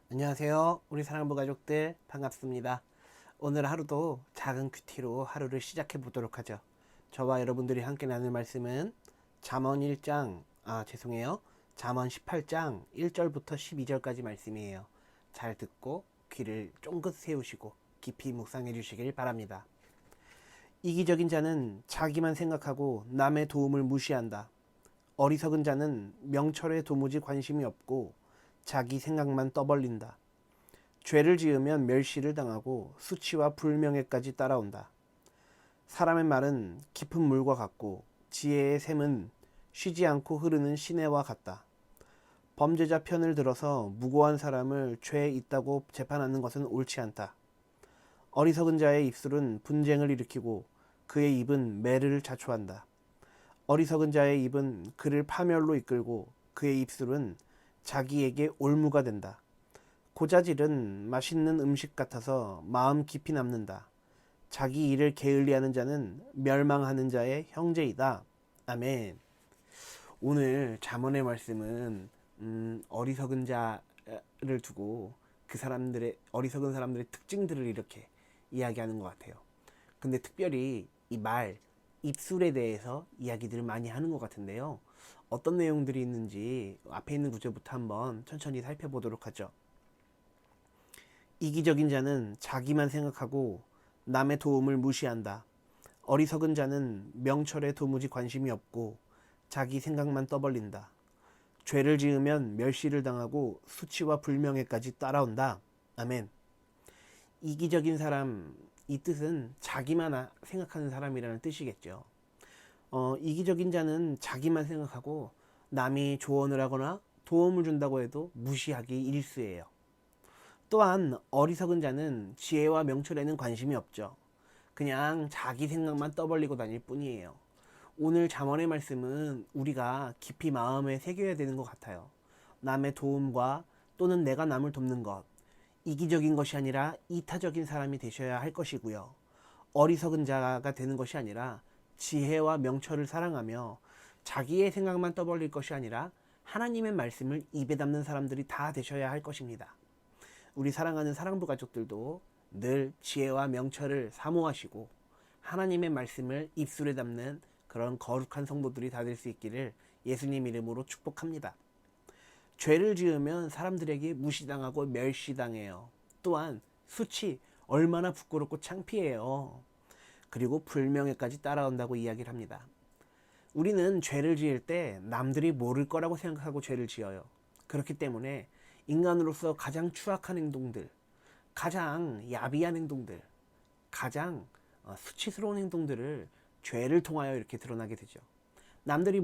안녕하세요. 우리 사랑부 가족들 반갑습니다. 오늘 하루도 작은 큐티로 하루를 시작해 보도록 하죠. 저와 여러분들이 함께 나눌 말씀은 잠언 1장, 죄송해요. 잠언 18장 1절부터 12절까지 말씀이에요. 잘 듣고 귀를 쫑긋 세우시고 깊이 묵상해 주시길 바랍니다. 이기적인 자는 자기만 생각하고 남의 도움을 무시한다. 어리석은 자는 명철에 도무지 관심이 없고 자기 생각만 떠벌린다. 죄를 지으면 멸시를 당하고 수치와 불명예까지 따라온다. 사람의 말은 깊은 물과 같고 지혜의 샘은 쉬지 않고 흐르는 시내와 같다. 범죄자 편을 들어서 무고한 사람을 죄 있다고 재판하는 것은 옳지 않다. 어리석은 자의 입술은 분쟁을 일으키고 그의 입은 매를 자초한다. 어리석은 자의 입은 그를 파멸로 이끌고 그의 입술은 자기에게 올무가 된다. 고자질은 맛있는 음식 같아서 마음 깊이 남는다. 자기 일을 게을리하는 자는 멸망하는 자의 형제이다. 아멘. 오늘 잠언의 말씀은 어리석은 자를 두고 그 사람들의 어리석은 사람들의 특징들을 이렇게 이야기하는 것 같아요. 근데 특별히 이 말, 입술에 대해서 이야기들을 많이 하는 것 같은데요. 어떤 내용들이 있는지 앞에 있는 구절부터 한번 천천히 살펴보도록 하죠. 이기적인 자는 자기만 생각하고 남의 도움을 무시한다. 어리석은 자는 명철에 도무지 관심이 없고 자기 생각만 떠벌린다. 죄를 지으면 멸시를 당하고 수치와 불명예까지 따라온다. 아멘. 이기적인 사람, 이 뜻은 자기만 생각하는 사람이라는 뜻이겠죠. 이기적인 자는 자기만 생각하고 남이 조언을 하거나 도움을 준다고 해도 무시하기 일쑤예요. 또한 어리석은 자는 지혜와 명철에는 관심이 없죠. 그냥 자기 생각만 떠벌리고 다닐 뿐이에요. 오늘 잠언의 말씀은 우리가 깊이 마음에 새겨야 되는 것 같아요. 남의 도움과 또는 내가 남을 돕는 것, 이기적인 것이 아니라 이타적인 사람이 되셔야 할 것이고요. 어리석은 자가 되는 것이 아니라 지혜와 명철을 사랑하며 자기의 생각만 떠벌릴 것이 아니라 하나님의 말씀을 입에 담는 사람들이 다 되셔야 할 것입니다. 우리 사랑하는 사랑부 가족들도 늘 지혜와 명철을 사모하시고 하나님의 말씀을 입술에 담는 그런 거룩한 성도들이 다 될 수 있기를 예수님 이름으로 축복합니다. 죄를 지으면 사람들에게 무시당하고 멸시당해요. 또한 수치 얼마나 부끄럽고 창피해요. 그리고 불명예까지 따라온다고 이야기를 합니다. 우리는 죄를 지을 때 남들이 모를 거라고 생각하고 죄를 지어요. 그렇기 때문에 인간으로서 가장 추악한 행동들, 가장 야비한 행동들, 가장 수치스러운 행동들을 죄를 통하여 이렇게 드러나게 되죠. 남들이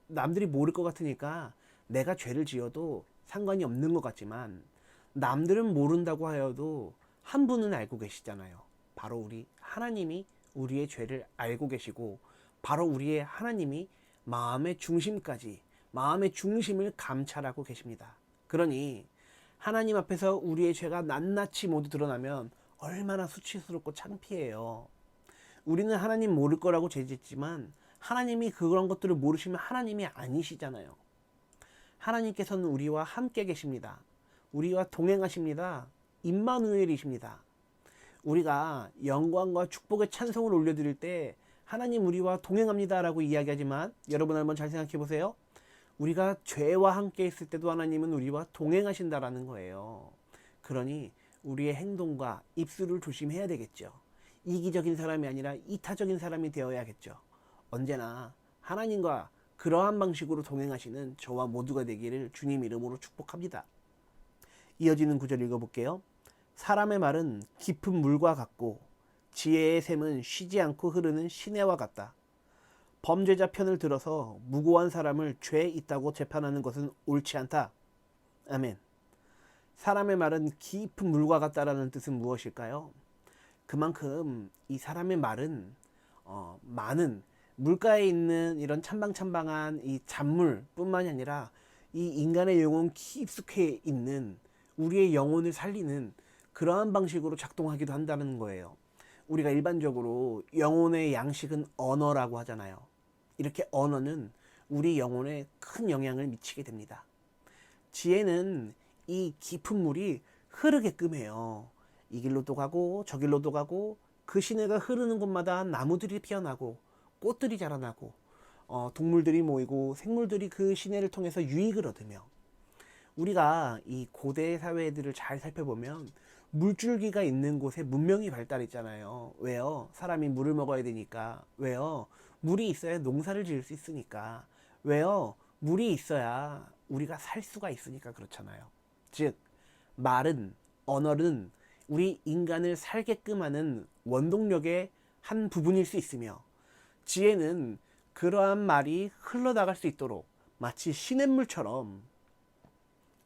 남들이 모를 것 같으니까 내가 죄를 지어도 상관이 없는 것 같지만 남들은 모른다고 하여도 한 분은 알고 계시잖아요. 바로 우리 하나님이 우리의 죄를 알고 계시고 바로 우리의 하나님이 마음의 중심까지 마음의 중심을 감찰하고 계십니다. 그러니 하나님 앞에서 우리의 죄가 낱낱이 모두 드러나면 얼마나 수치스럽고 창피해요. 우리는 하나님 모를 거라고 죄짓지만 하나님이 그런 것들을 모르시면 하나님이 아니시잖아요. 하나님께서는 우리와 함께 계십니다. 우리와 동행하십니다. 임마누엘이십니다. 우리가 영광과 축복의 찬송을 올려드릴 때 하나님 우리와 동행합니다라고 이야기하지만 여러분 한번 잘 생각해 보세요. 우리가 죄와 함께 있을 때도 하나님은 우리와 동행하신다라는 거예요. 그러니 우리의 행동과 입술을 조심해야 되겠죠. 이기적인 사람이 아니라 이타적인 사람이 되어야겠죠. 언제나 하나님과 그러한 방식으로 동행하시는 저와 모두가 되기를 주님 이름으로 축복합니다. 이어지는 구절 읽어볼게요. 사람의 말은 깊은 물과 같고 지혜의 샘은 쉬지 않고 흐르는 시내와 같다. 범죄자 편을 들어서 무고한 사람을 죄 있다고 재판하는 것은 옳지 않다. 아멘. 사람의 말은 깊은 물과 같다라는 뜻은 무엇일까요? 그만큼 이 사람의 말은 많은 물가에 있는 이런 첨방첨방한 이 잔물뿐만이 아니라 이 인간의 영혼 깊숙이 있는 우리의 영혼을 살리는 그러한 방식으로 작동하기도 한다는 거예요. 우리가 일반적으로 영혼의 양식은 언어라고 하잖아요. 이렇게 언어는 우리 영혼에 큰 영향을 미치게 됩니다. 지혜는 이 깊은 물이 흐르게끔 해요. 이 길로도 가고 저 길로도 가고 그 시내가 흐르는 곳마다 나무들이 피어나고 꽃들이 자라나고 동물들이 모이고 생물들이 그 시내를 통해서 유익을 얻으며, 우리가 이 고대 사회들을 잘 살펴보면 물줄기가 있는 곳에 문명이 발달했잖아요. 왜요? 사람이 물을 먹어야 되니까. 왜요? 물이 있어야 농사를 지을 수 있으니까. 왜요? 물이 있어야 우리가 살 수가 있으니까 그렇잖아요. 즉, 말은, 언어는 우리 인간을 살게끔 하는 원동력의 한 부분일 수 있으며, 지혜는 그러한 말이 흘러나갈 수 있도록 마치 시냇물처럼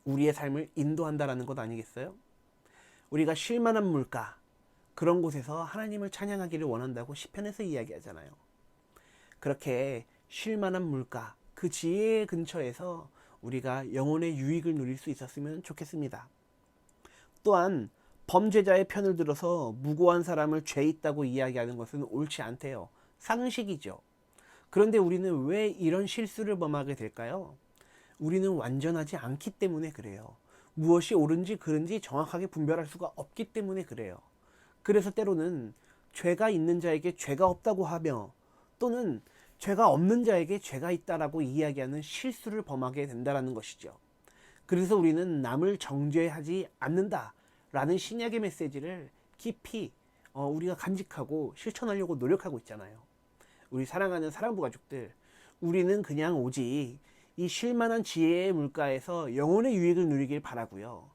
우리의 삶을 인도한다라는 것 아니겠어요? 우리가 쉴만한 물가, 그런 곳에서 하나님을 찬양하기를 원한다고 시편에서 이야기하잖아요. 그렇게 쉴만한 물가, 그 지혜 근처에서 우리가 영혼의 유익을 누릴 수 있었으면 좋겠습니다. 또한 범죄자의 편을 들어서 무고한 사람을 죄 있다고 이야기하는 것은 옳지 않대요. 상식이죠. 그런데 우리는 왜 이런 실수를 범하게 될까요? 우리는 완전하지 않기 때문에 그래요. 무엇이 옳은지 그른지 정확하게 분별할 수가 없기 때문에 그래요. 그래서 때로는 죄가 있는 자에게 죄가 없다고 하며, 또는 죄가 없는 자에게 죄가 있다라고 이야기하는 실수를 범하게 된다는 것이죠. 그래서 우리는 남을 정죄하지 않는다라는 신약의 메시지를 깊이 우리가 간직하고 실천하려고 노력하고 있잖아요. 우리 사랑하는 사랑부 가족들, 우리는 그냥 오직 이 쉴만한 지혜의 물가에서 영혼의 유익을 누리길 바라고요.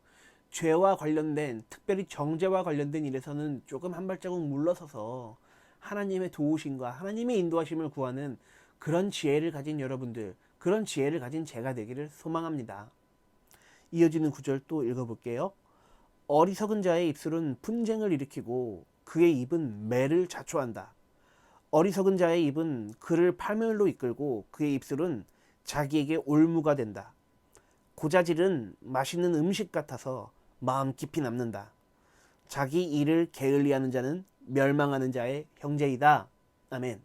죄와 관련된, 특별히 정죄와 관련된 일에서는 조금 한 발자국 물러서서 하나님의 도우심과 하나님의 인도하심을 구하는 그런 지혜를 가진 여러분들, 그런 지혜를 가진 제가 되기를 소망합니다. 이어지는 구절 또 읽어볼게요. 어리석은 자의 입술은 분쟁을 일으키고 그의 입은 매를 자초한다. 어리석은 자의 입은 그를 파멸로 이끌고 그의 입술은 자기에게 올무가 된다. 고자질은 맛있는 음식 같아서 마음 깊이 남는다. 자기 일을 게을리하는 자는 멸망하는 자의 형제이다. 아멘.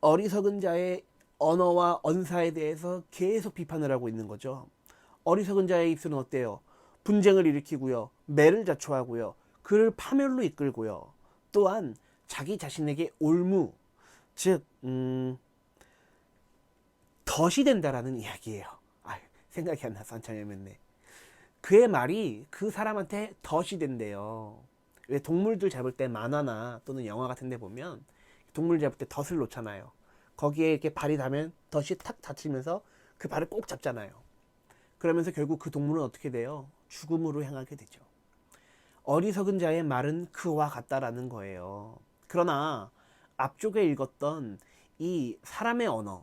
어리석은 자의 언어와 언사에 대해서 계속 비판을 하고 있는 거죠. 어리석은 자의 입술은 어때요? 분쟁을 일으키고요. 매를 자초하고요. 그를 파멸로 이끌고요. 또한 자기 자신에게 올무, 즉 덫이 된다라는 이야기예요. 생각이 안 나서 한참 헤맸네. 그의 말이 그 사람한테 덫이 된대요. 왜 동물들 잡을 때 만화나 또는 영화 같은 데 보면 동물 잡을 때 덫을 놓잖아요. 거기에 이렇게 발이 닿으면 덫이 탁 닫히면서 그 발을 꼭 잡잖아요. 그러면서 결국 그 동물은 어떻게 돼요? 죽음으로 향하게 되죠. 어리석은 자의 말은 그와 같다라는 거예요. 그러나 앞쪽에 읽었던 이 사람의 언어,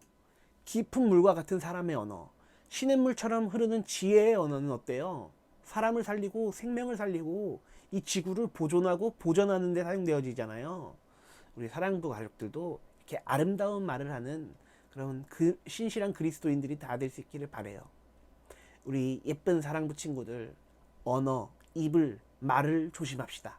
깊은 물과 같은 사람의 언어, 시냇물처럼 흐르는 지혜의 언어는 어때요? 사람을 살리고 생명을 살리고 이 지구를 보존하고 보전하는 데 사용되어지잖아요. 우리 사랑부 가족들도 이렇게 아름다운 말을 하는 그런 신실한 그리스도인들이 다 될 수 있기를 바래요. 우리 예쁜 사랑부 친구들, 언어, 입을, 말을 조심합시다.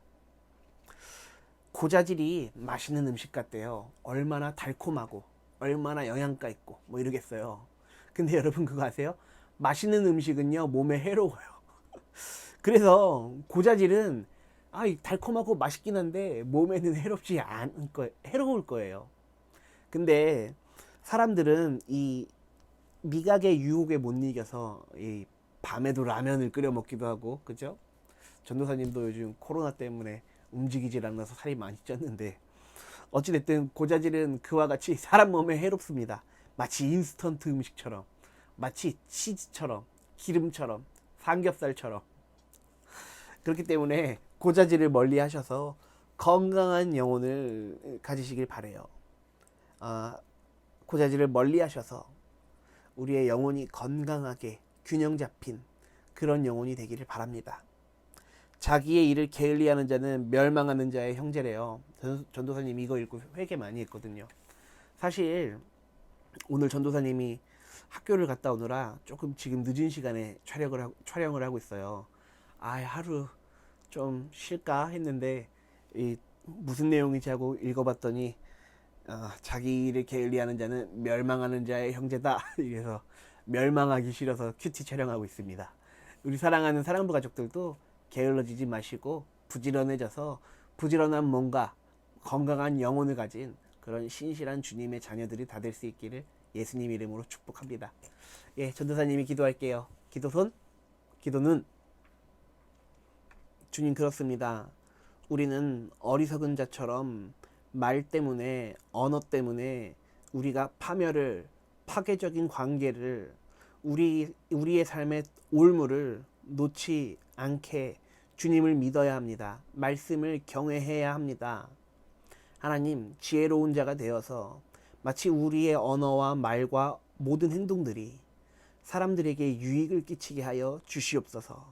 고자질이 맛있는 음식 같대요. 얼마나 달콤하고 얼마나 영양가 있고 뭐 이러겠어요. 근데 여러분 그거 아세요? 맛있는 음식은요 몸에 해로워요. 그래서 고자질은 달콤하고 맛있긴 한데 몸에는 해롭지 않을 거예요. 해로울 거예요. 근데 사람들은 이 미각의 유혹에 못 이겨서 이 밤에도 라면을 끓여 먹기도 하고, 그죠? 전도사님도 요즘 코로나 때문에 움직이질 않아서 살이 많이 쪘는데, 어찌됐든 고자질은 그와 같이 사람 몸에 해롭습니다. 마치 인스턴트 음식처럼, 마치 치즈처럼, 기름처럼, 삼겹살처럼. 그렇기 때문에 고자질을 멀리 하셔서 건강한 영혼을 가지시길 바래요. 고자질을 멀리 하셔서 우리의 영혼이 건강하게 균형 잡힌 그런 영혼이 되기를 바랍니다. 자기의 일을 게을리하는 자는 멸망하는 자의 형제래요. 전도사님 이거 읽고 회개 많이 했거든요. 사실 오늘 전도사님이 학교를 갔다 오느라 조금 지금 늦은 시간에 촬영을 하고 있어요. 하루 좀 쉴까 했는데 무슨 내용인지 하고 읽어봤더니 자기 일을 게을리하는 자는 멸망하는 자의 형제다. 그래서 멸망하기 싫어서 큐티 촬영하고 있습니다. 우리 사랑하는 사랑부 가족들도 게을러지지 마시고 부지런해져서 부지런한 몸과 건강한 영혼을 가진 그런 신실한 주님의 자녀들이 다 될 수 있기를 예수님 이름으로 축복합니다. 예, 전도사님이 기도할게요. 기도손, 기도눈. 주님, 그렇습니다. 우리는 어리석은 자처럼 말 때문에, 언어 때문에 우리가 파괴적인 관계를, 우리의 삶의 올무를 놓지 않게 주님을 믿어야 합니다. 말씀을 경외해야 합니다. 하나님, 지혜로운 자가 되어서 마치 우리의 언어와 말과 모든 행동들이 사람들에게 유익을 끼치게 하여 주시옵소서.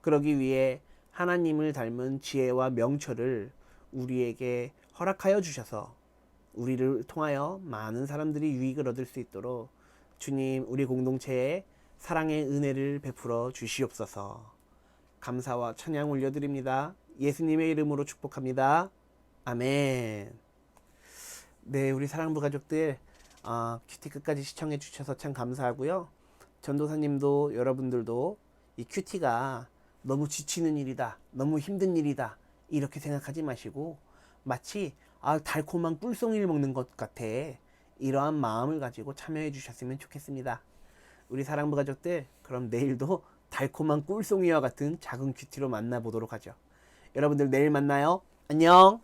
그러기 위해 하나님을 닮은 지혜와 명철을 우리에게 허락하여 주셔서 우리를 통하여 많은 사람들이 유익을 얻을 수 있도록 주님, 우리 공동체에 사랑의 은혜를 베풀어 주시옵소서. 감사와 찬양 올려드립니다. 예수님의 이름으로 축복합니다. 아멘. 네, 우리 사랑부 가족들, 큐티 끝까지 시청해 주셔서 참 감사하고요. 전도사님도 여러분들도 이 큐티가 너무 지치는 일이다, 너무 힘든 일이다, 이렇게 생각하지 마시고 마치 달콤한 꿀송이를 먹는 것 같아, 이러한 마음을 가지고 참여해 주셨으면 좋겠습니다. 우리 사랑부 가족들, 그럼 내일도 달콤한 꿀송이와 같은 작은 큐티로 만나보도록 하죠. 여러분들 내일 만나요. 안녕.